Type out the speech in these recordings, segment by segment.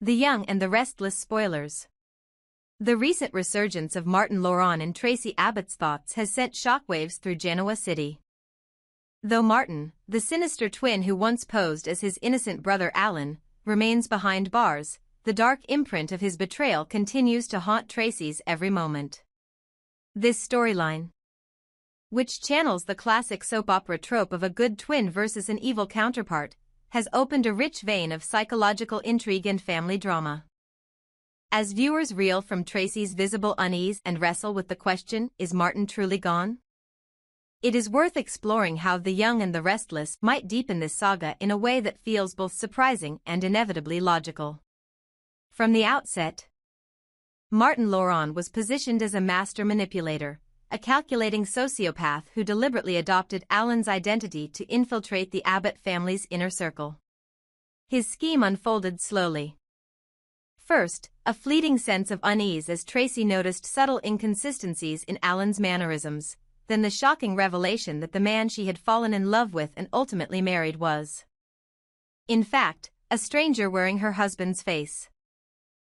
The Young and the Restless Spoilers. The recent resurgence of Martin Lauron and Tracy Abbott's thoughts has sent shockwaves through Genoa City. Though Martin, the sinister twin who once posed as his innocent brother Alan, remains behind bars, the dark imprint of his betrayal continues to haunt Tracy's every moment. This storyline, which channels the classic soap opera trope of a good twin versus an evil counterpart, has opened a rich vein of psychological intrigue and family drama. As viewers reel from Tracy's visible unease and wrestle with the question, is Martin truly gone? It is worth exploring how the young and the restless might deepen this saga in a way that feels both surprising and inevitably logical. From the outset, Martin Lauron was positioned as a master manipulator, a calculating sociopath who deliberately adopted Alan's identity to infiltrate the Abbott family's inner circle. His scheme unfolded slowly. First, a fleeting sense of unease as Tracy noticed subtle inconsistencies in Alan's mannerisms, then the shocking revelation that the man she had fallen in love with and ultimately married was, in fact, a stranger wearing her husband's face.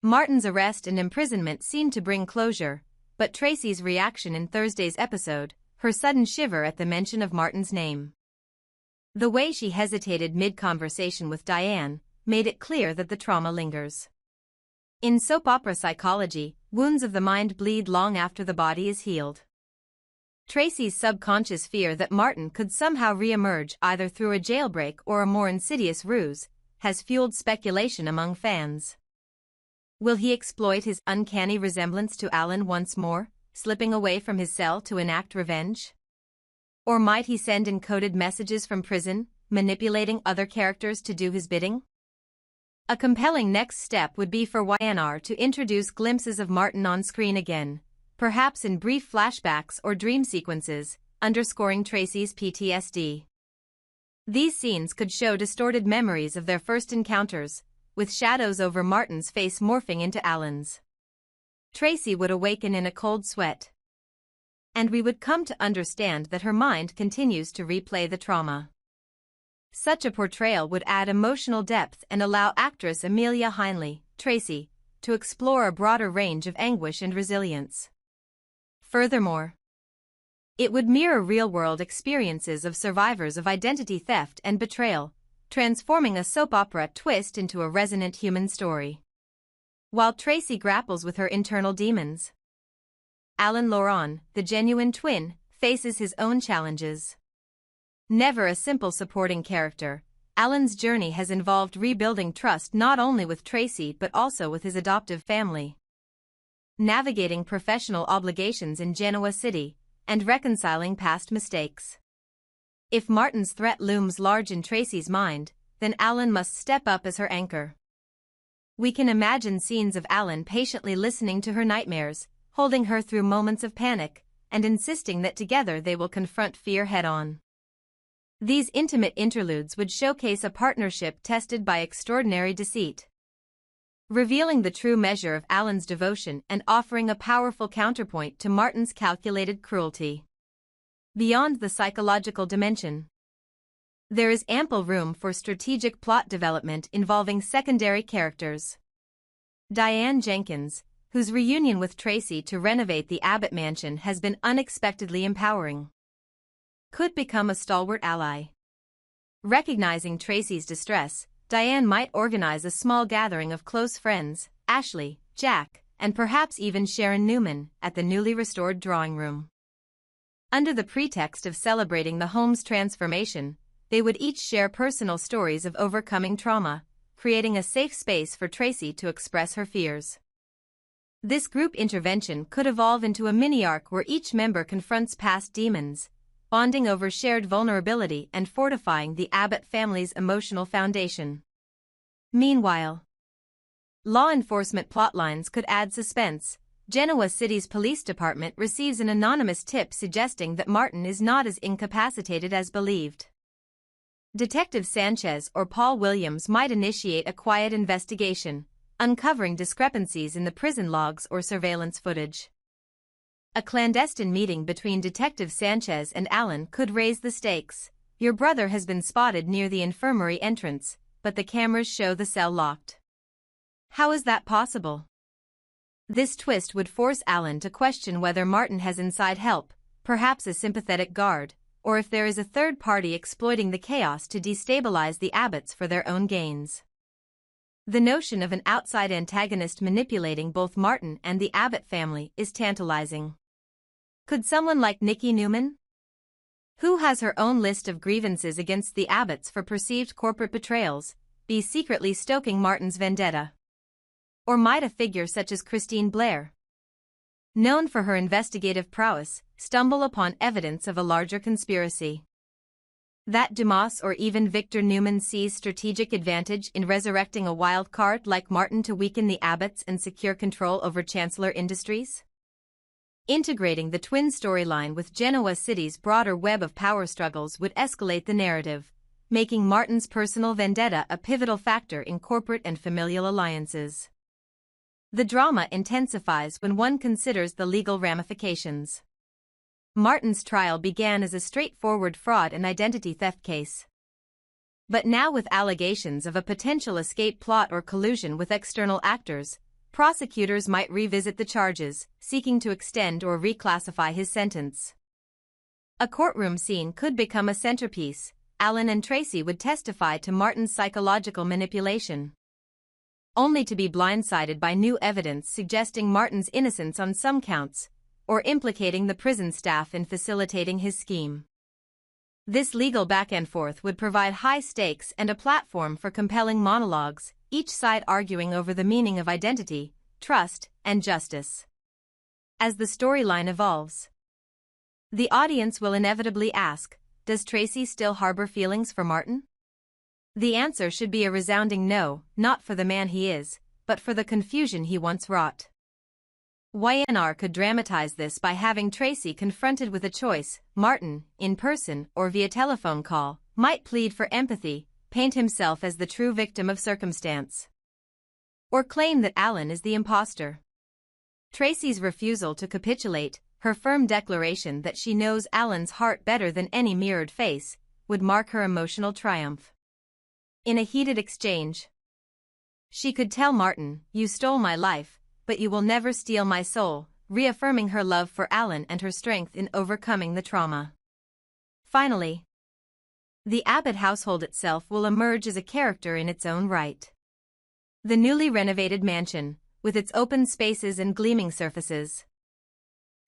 Martin's arrest and imprisonment seemed to bring closure, but Tracy's reaction in Thursday's episode, her sudden shiver at the mention of Martin's name, the way she hesitated mid-conversation with Diane, made it clear that the trauma lingers. In soap opera psychology, wounds of the mind bleed long after the body is healed. Tracy's subconscious fear that Martin could somehow re-emerge either through a jailbreak or a more insidious ruse has fueled speculation among fans. Will he exploit his uncanny resemblance to Alan once more, slipping away from his cell to enact revenge? Or might he send encoded messages from prison, manipulating other characters to do his bidding? A compelling next step would be for Y&R to introduce glimpses of Martin on screen again, perhaps in brief flashbacks or dream sequences, underscoring Tracy's PTSD. These scenes could show distorted memories of their first encounters, with shadows over Martin's face morphing into Alan's. Tracy would awaken in a cold sweat, and we would come to understand that her mind continues to replay the trauma. Such a portrayal would add emotional depth and allow actress Amelia Heinle, Tracy, to explore a broader range of anguish and resilience. Furthermore, it would mirror real-world experiences of survivors of identity theft and betrayal, transforming a soap opera twist into a resonant human story. While Tracy grapples with her internal demons, Alan Lauron, the genuine twin, faces his own challenges. Never a simple supporting character, Alan's journey has involved rebuilding trust not only with Tracy but also with his adoptive family, navigating professional obligations in Genoa City, and reconciling past mistakes. If Martin's threat looms large in Tracy's mind, then Alan must step up as her anchor. We can imagine scenes of Alan patiently listening to her nightmares, holding her through moments of panic, and insisting that together they will confront fear head-on. These intimate interludes would showcase a partnership tested by extraordinary deceit, revealing the true measure of Alan's devotion and offering a powerful counterpoint to Martin's calculated cruelty. Beyond the psychological dimension, there is ample room for strategic plot development involving secondary characters. Diane Jenkins, whose reunion with Tracy to renovate the Abbott mansion has been unexpectedly empowering, could become a stalwart ally. Recognizing Tracy's distress, Diane might organize a small gathering of close friends, Ashley, Jack, and perhaps even Sharon Newman, at the newly restored drawing room. Under the pretext of celebrating the home's transformation, they would each share personal stories of overcoming trauma, creating a safe space for Tracy to express her fears. This group intervention could evolve into a mini-arc where each member confronts past demons, bonding over shared vulnerability and fortifying the Abbott family's emotional foundation. Meanwhile, law enforcement plotlines could add suspense. Genoa City's police department receives an anonymous tip suggesting that Martin is not as incapacitated as believed. Detective Sanchez or Paul Williams might initiate a quiet investigation, uncovering discrepancies in the prison logs or surveillance footage. A clandestine meeting between Detective Sanchez and Alan could raise the stakes. Your brother has been spotted near the infirmary entrance, but the cameras show the cell locked. How is that possible? This twist would force Alan to question whether Martin has inside help, perhaps a sympathetic guard, or if there is a third party exploiting the chaos to destabilize the Abbotts for their own gains. The notion of an outside antagonist manipulating both Martin and the Abbott family is tantalizing. Could someone like Nikki Newman, who has her own list of grievances against the Abbotts for perceived corporate betrayals, be secretly stoking Martin's vendetta? Or might a figure such as Christine Blair, known for her investigative prowess, stumble upon evidence of a larger conspiracy? That Dumas or even Victor Newman sees strategic advantage in resurrecting a wild card like Martin to weaken the Abbotts and secure control over Chancellor Industries? Integrating the twin storyline with Genoa City's broader web of power struggles would escalate the narrative, making Martin's personal vendetta a pivotal factor in corporate and familial alliances. The drama intensifies when one considers the legal ramifications. Martin's trial began as a straightforward fraud and identity theft case. But now, with allegations of a potential escape plot or collusion with external actors, prosecutors might revisit the charges, seeking to extend or reclassify his sentence. A courtroom scene could become a centerpiece. Alan and Tracy would testify to Martin's psychological manipulation, only to be blindsided by new evidence suggesting Martin's innocence on some counts, or implicating the prison staff in facilitating his scheme. This legal back-and-forth would provide high stakes and a platform for compelling monologues, each side arguing over the meaning of identity, trust, and justice. As the storyline evolves, the audience will inevitably ask, does Tracy still harbor feelings for Martin? The answer should be a resounding no, not for the man he is, but for the confusion he once wrought. Y&R could dramatize this by having Tracy confronted with a choice. Martin, in person or via telephone call, might plead for empathy, paint himself as the true victim of circumstance, or claim that Alan is the imposter. Tracy's refusal to capitulate, her firm declaration that she knows Alan's heart better than any mirrored face, would mark her emotional triumph. In a heated exchange, she could tell Martin, "You stole my life, but you will never steal my soul," reaffirming her love for Alan and her strength in overcoming the trauma. Finally, the Abbott household itself will emerge as a character in its own right. The newly renovated mansion, with its open spaces and gleaming surfaces,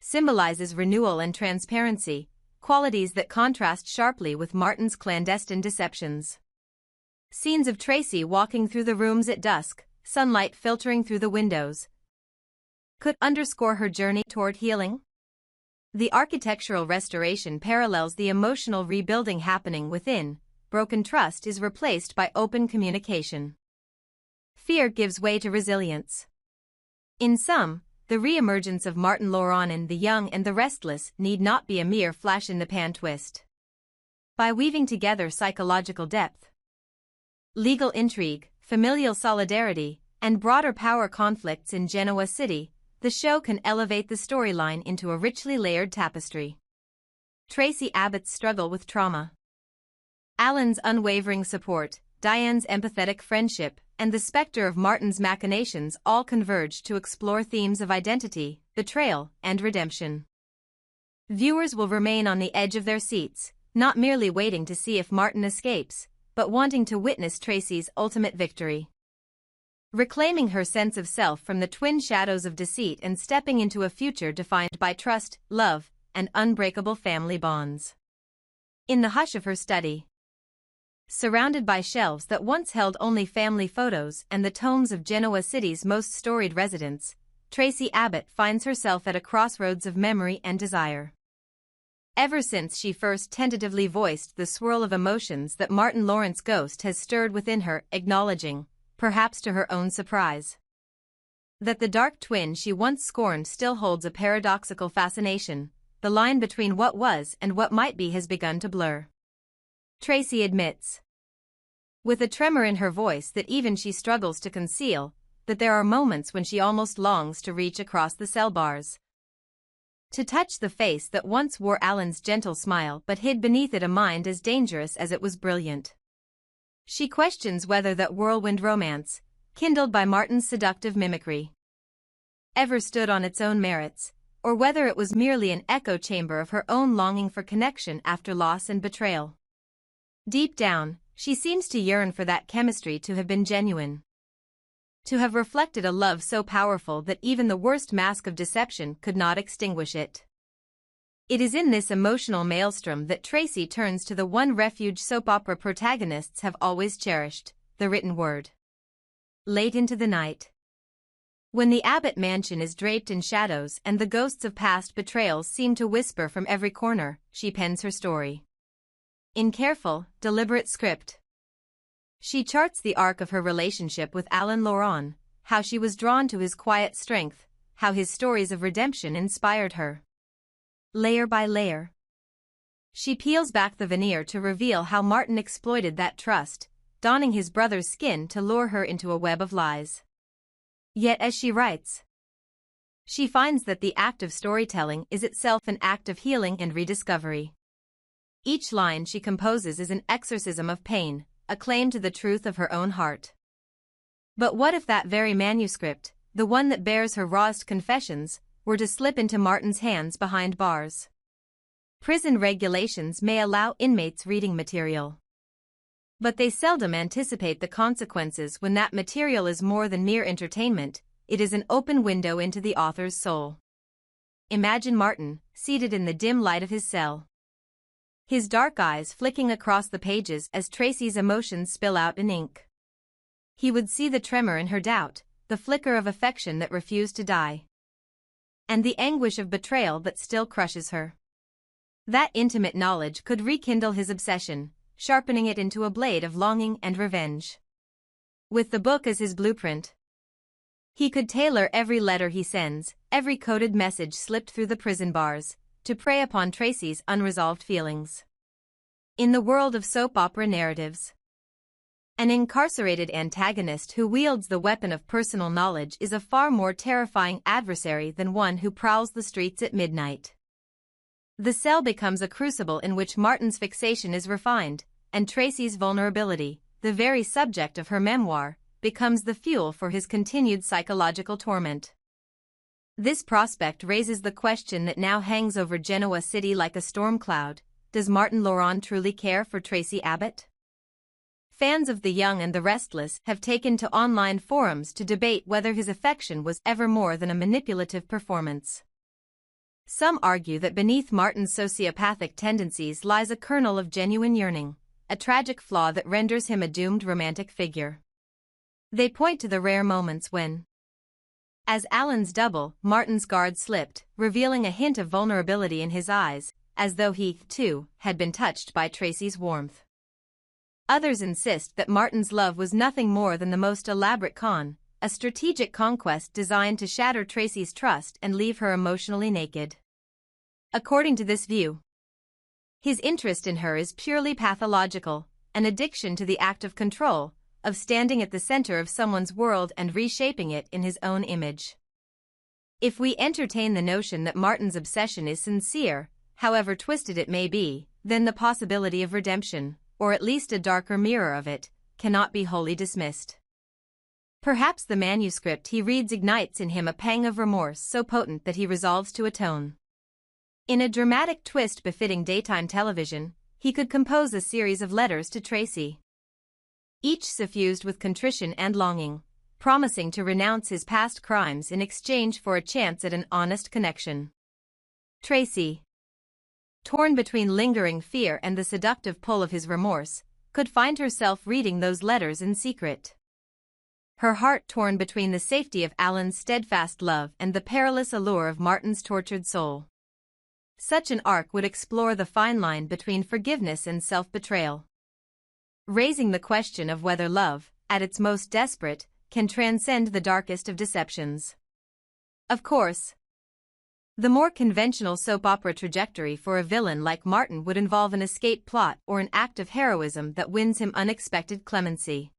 symbolizes renewal and transparency, qualities that contrast sharply with Martin's clandestine deceptions. Scenes of Tracy walking through the rooms at dusk, sunlight filtering through the windows, could underscore her journey toward healing. The architectural restoration parallels the emotional rebuilding happening within. Broken trust is replaced by open communication. Fear gives way to resilience. In sum, the re-emergence of Martin Lauron in The Young and the Restless need not be a mere flash-in-the-pan twist. By weaving together psychological depth, legal intrigue, familial solidarity, and broader power conflicts in Genoa City, the show can elevate the storyline into a richly layered tapestry. Tracy Abbott's struggle with trauma, Alan's unwavering support, Diane's empathetic friendship, and the specter of Martin's machinations all converge to explore themes of identity, betrayal, and redemption. Viewers will remain on the edge of their seats, not merely waiting to see if Martin escapes, but wanting to witness Tracy's ultimate victory, reclaiming her sense of self from the twin shadows of deceit and stepping into a future defined by trust, love, and unbreakable family bonds. In the hush of her study, surrounded by shelves that once held only family photos and the tomes of Genoa City's most storied residents, Tracy Abbott finds herself at a crossroads of memory and desire. Ever since she first tentatively voiced the swirl of emotions that Martin Lauron's ghost has stirred within her, acknowledging, perhaps to her own surprise, that the dark twin she once scorned still holds a paradoxical fascination, the line between what was and what might be has begun to blur. Tracy admits, with a tremor in her voice that even she struggles to conceal, that there are moments when she almost longs to reach across the cell bars, to touch the face that once wore Alan's gentle smile but hid beneath it a mind as dangerous as it was brilliant. She questions whether that whirlwind romance, kindled by Martin's seductive mimicry, ever stood on its own merits, or whether it was merely an echo chamber of her own longing for connection after loss and betrayal. Deep down, she seems to yearn for that chemistry to have been genuine, to have reflected a love so powerful that even the worst mask of deception could not extinguish it. It is in this emotional maelstrom that Tracy turns to the one refuge soap opera protagonists have always cherished, the written word. Late into the night, when the Abbott mansion is draped in shadows and the ghosts of past betrayals seem to whisper from every corner, she pens her story. In careful, deliberate script, she charts the arc of her relationship with Martin Lauron, how she was drawn to his quiet strength, how his stories of redemption inspired her. Layer by layer, she peels back the veneer to reveal how Martin exploited that trust, donning his brother's skin to lure her into a web of lies. Yet as she writes, she finds that the act of storytelling is itself an act of healing and rediscovery. Each line she composes is an exorcism of pain, a claim to the truth of her own heart. But what if that very manuscript, the one that bears her rawest confessions, were to slip into Martin's hands behind bars? Prison regulations may allow inmates reading material, but they seldom anticipate the consequences when that material is more than mere entertainment. It is an open window into the author's soul. Imagine Martin, seated in the dim light of his cell, his dark eyes flicking across the pages as Tracy's emotions spill out in ink. He would see the tremor in her doubt, the flicker of affection that refused to die, and the anguish of betrayal that still crushes her. That intimate knowledge could rekindle his obsession, sharpening it into a blade of longing and revenge. With the book as his blueprint, he could tailor every letter he sends, every coded message slipped through the prison bars, to prey upon Tracy's unresolved feelings. In the world of soap opera narratives, an incarcerated antagonist who wields the weapon of personal knowledge is a far more terrifying adversary than one who prowls the streets at midnight. The cell becomes a crucible in which Martin's fixation is refined, and Tracy's vulnerability, the very subject of her memoir, becomes the fuel for his continued psychological torment. This prospect raises the question that now hangs over Genoa City like a storm cloud: does Martin Lauron truly care for Tracy Abbott? Fans of The Young and the Restless have taken to online forums to debate whether his affection was ever more than a manipulative performance. Some argue that beneath Martin's sociopathic tendencies lies a kernel of genuine yearning, a tragic flaw that renders him a doomed romantic figure. They point to the rare moments when, as Alan's double, Martin's guard slipped, revealing a hint of vulnerability in his eyes, as though he, too, had been touched by Tracy's warmth. Others insist that Martin's love was nothing more than the most elaborate con, a strategic conquest designed to shatter Tracy's trust and leave her emotionally naked. According to this view, his interest in her is purely pathological, an addiction to the act of control, of standing at the center of someone's world and reshaping it in his own image. If we entertain the notion that Martin's obsession is sincere, however twisted it may be, then the possibility of redemption, or at least a darker mirror of it, cannot be wholly dismissed. Perhaps the manuscript he reads ignites in him a pang of remorse so potent that he resolves to atone. In a dramatic twist befitting daytime television, he could compose a series of letters to Tracy, each suffused with contrition and longing, promising to renounce his past crimes in exchange for a chance at an honest connection. Tracy, torn between lingering fear and the seductive pull of his remorse, could find herself reading those letters in secret, her heart torn between the safety of Alan's steadfast love and the perilous allure of Martin's tortured soul. Such an arc would explore the fine line between forgiveness and self-betrayal, raising the question of whether love, at its most desperate, can transcend the darkest of deceptions. Of course, the more conventional soap opera trajectory for a villain like Martin would involve an escape plot or an act of heroism that wins him unexpected clemency.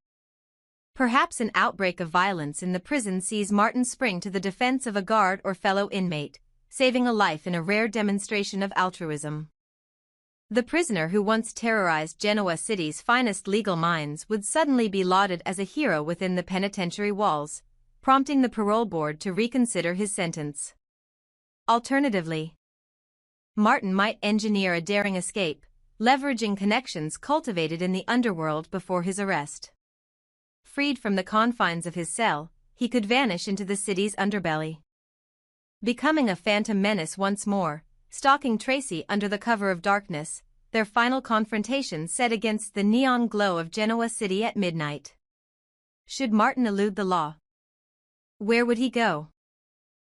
Perhaps an outbreak of violence in the prison sees Martin spring to the defense of a guard or fellow inmate, saving a life in a rare demonstration of altruism. The prisoner who once terrorized Genoa City's finest legal minds would suddenly be lauded as a hero within the penitentiary walls, prompting the parole board to reconsider his sentence. Alternatively, Martin might engineer a daring escape, leveraging connections cultivated in the underworld before his arrest. Freed from the confines of his cell, he could vanish into the city's underbelly, becoming a phantom menace once more, stalking Tracy under the cover of darkness, their final confrontation set against the neon glow of Genoa City at midnight. Should Martin elude the law? Where would he go?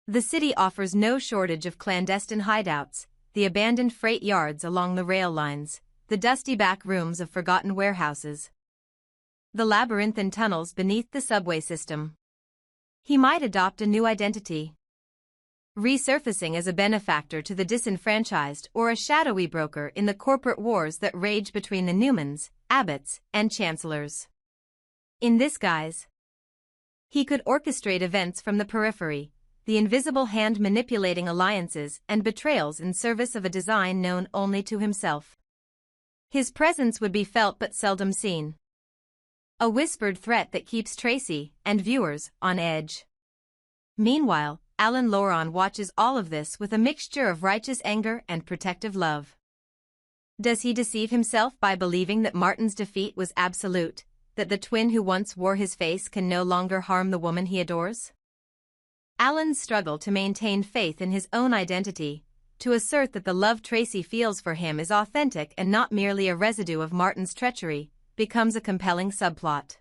The city offers no shortage of clandestine hideouts, the abandoned freight yards along the rail lines, the dusty back rooms of forgotten warehouses, the labyrinthine tunnels beneath the subway system. He might adopt a new identity, resurfacing as a benefactor to the disenfranchised or a shadowy broker in the corporate wars that rage between the Newmans, Abbotts, and Chancellors. In this guise, he could orchestrate events from the periphery, the invisible hand manipulating alliances and betrayals in service of a design known only to himself. His presence would be felt but seldom seen, a whispered threat that keeps Tracy and viewers on edge. Meanwhile, Martin Lauron watches all of this with a mixture of righteous anger and protective love. Does he deceive himself by believing that Martin's defeat was absolute, that the twin who once wore his face can no longer harm the woman he adores? Alan's struggle to maintain faith in his own identity, to assert that the love Tracy feels for him is authentic and not merely a residue of Martin's treachery, becomes a compelling subplot.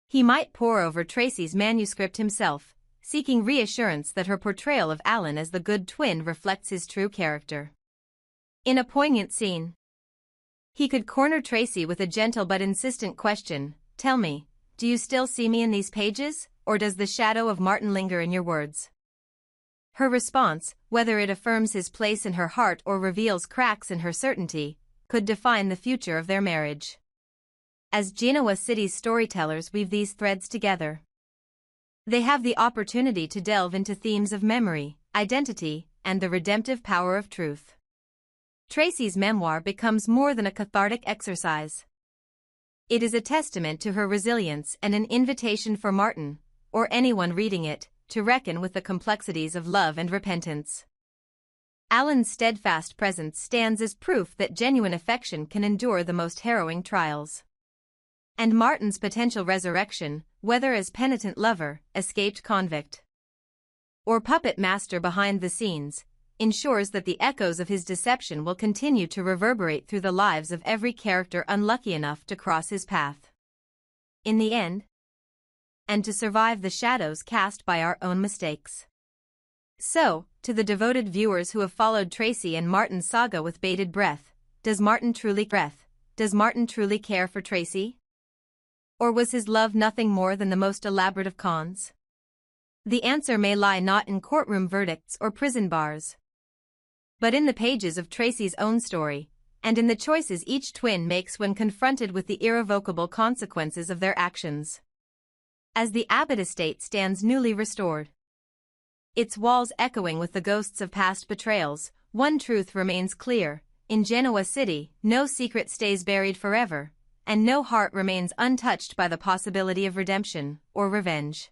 He might pore over Tracy's manuscript himself, seeking reassurance that her portrayal of Alan as the good twin reflects his true character. In a poignant scene, he could corner Tracy with a gentle but insistent question, "Tell me, do you still see me in these pages, or does the shadow of Martin linger in your words?" Her response, whether it affirms his place in her heart or reveals cracks in her certainty, could define the future of their marriage. As Genoa City's storytellers weave these threads together, they have the opportunity to delve into themes of memory, identity, and the redemptive power of truth. Tracy's memoir becomes more than a cathartic exercise. It is a testament to her resilience and an invitation for Martin, or anyone reading it, to reckon with the complexities of love and repentance. Alan's steadfast presence stands as proof that genuine affection can endure the most harrowing trials. And Martin's potential resurrection, whether as penitent lover, escaped convict, or puppet master behind the scenes, ensures that the echoes of his deception will continue to reverberate through the lives of every character unlucky enough to cross his path. In the end, and to survive the shadows cast by our own mistakes. So, to the devoted viewers who have followed Tracy and Martin's saga with bated breath, does Martin truly care for Tracy? Or was his love nothing more than the most elaborate of cons? The answer may lie not in courtroom verdicts or prison bars, but in the pages of Tracy's own story, and in the choices each twin makes when confronted with the irrevocable consequences of their actions. As the Abbott estate stands newly restored, its walls echoing with the ghosts of past betrayals, one truth remains clear: in Genoa City, no secret stays buried forever, and no heart remains untouched by the possibility of redemption or revenge.